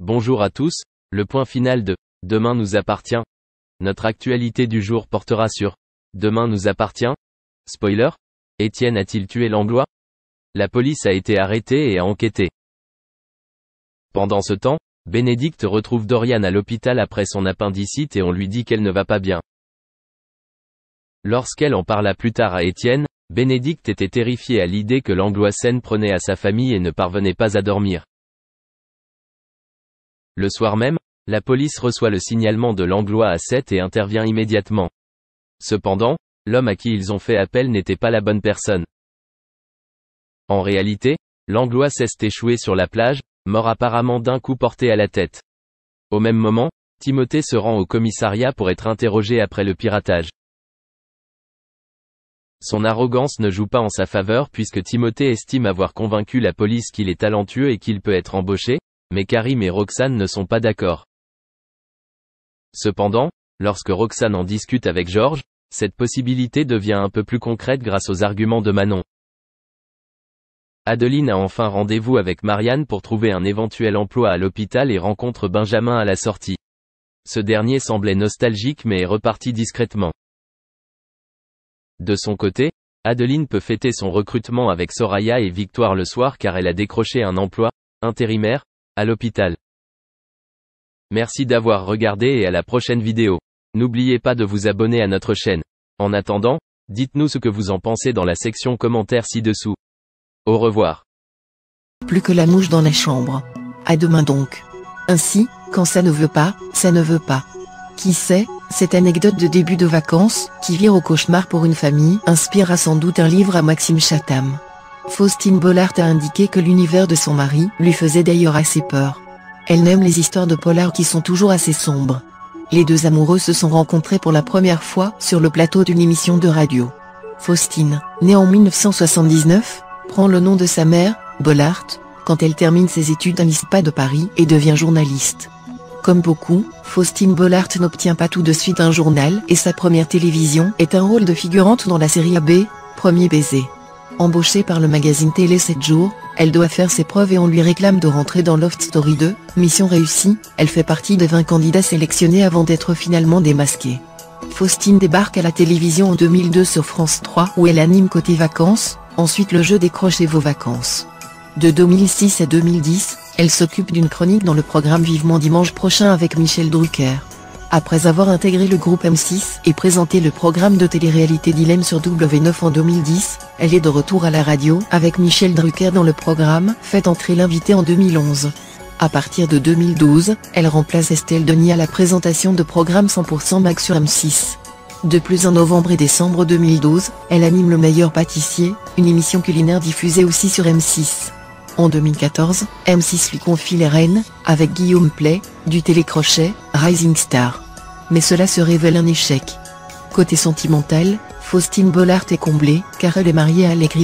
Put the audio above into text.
Bonjour à tous, le point final de « Demain nous appartient ». Notre actualité du jour portera sur « Demain nous appartient ». Spoiler, Étienne a-t-il tué Langlois? La police a été arrêtée et a enquêté. Pendant ce temps, Bénédicte retrouve Dorian à l'hôpital après son appendicite et on lui dit qu'elle ne va pas bien. Lorsqu'elle en parla plus tard à Étienne, Bénédicte était terrifiée à l'idée que Langlois s'en prenait à sa famille et ne parvenait pas à dormir. Le soir même, la police reçoit le signalement de Langlois à 7 et intervient immédiatement. Cependant, l'homme à qui ils ont fait appel n'était pas la bonne personne. En réalité, Langlois s'est échoué sur la plage, mort apparemment d'un coup porté à la tête. Au même moment, Timothée se rend au commissariat pour être interrogé après le piratage. Son arrogance ne joue pas en sa faveur puisque Timothée estime avoir convaincu la police qu'il est talentueux et qu'il peut être embauché, mais Karim et Roxane ne sont pas d'accord. Cependant, lorsque Roxane en discute avec Georges, cette possibilité devient un peu plus concrète grâce aux arguments de Manon. Adeline a enfin rendez-vous avec Marianne pour trouver un éventuel emploi à l'hôpital et rencontre Benjamin à la sortie. Ce dernier semblait nostalgique mais est reparti discrètement. De son côté, Adeline peut fêter son recrutement avec Soraya et Victoire le soir car elle a décroché un emploi, intérimaire, à l'hôpital. Merci d'avoir regardé et à la prochaine vidéo. N'oubliez pas de vous abonner à notre chaîne. En attendant, dites-nous ce que vous en pensez dans la section commentaires ci-dessous. Au revoir. Plus que la mouche dans la chambre. À demain donc. Ainsi, quand ça ne veut pas, ça ne veut pas. Qui sait, cette anecdote de début de vacances, qui vire au cauchemar pour une famille, inspirera sans doute un livre à Maxime Chatham. Faustine Bollaert a indiqué que l'univers de son mari lui faisait d'ailleurs assez peur. Elle n'aime les histoires de polar qui sont toujours assez sombres. Les deux amoureux se sont rencontrés pour la première fois sur le plateau d'une émission de radio. Faustine, née en 1979, prend le nom de sa mère, Bollaert, quand elle termine ses études à l'ISPA de Paris et devient journaliste. Comme beaucoup, Faustine Bollaert n'obtient pas tout de suite un journal et sa première télévision est un rôle de figurante dans la série AB, Premier baiser. Embauchée par le magazine Télé 7 jours, elle doit faire ses preuves et on lui réclame de rentrer dans Loft Story 2, mission réussie, elle fait partie des 20 candidats sélectionnés avant d'être finalement démasquée. Faustine débarque à la télévision en 2002 sur France 3 où elle anime Côté Vacances, ensuite le jeu Décrochez vos vacances. De 2006 à 2010, elle s'occupe d'une chronique dans le programme Vivement Dimanche Prochain avec Michel Drucker. Après avoir intégré le groupe M6 et présenté le programme de télé-réalité Dilemme sur W9 en 2010, elle est de retour à la radio avec Michel Drucker dans le programme Faites entrer l'invité en 2011. À partir de 2012, elle remplace Estelle Denis à la présentation de programme 100% Mag sur M6. De plus en novembre et décembre 2012, elle anime Le Meilleur Pâtissier, une émission culinaire diffusée aussi sur M6. En 2014, M6 lui confie les rênes, avec Guillaume Play, du télécrochet Rising Star. Mais cela se révèle un échec. Côté sentimental, Faustine Bollaert est comblée, car elle est mariée à l'écrivain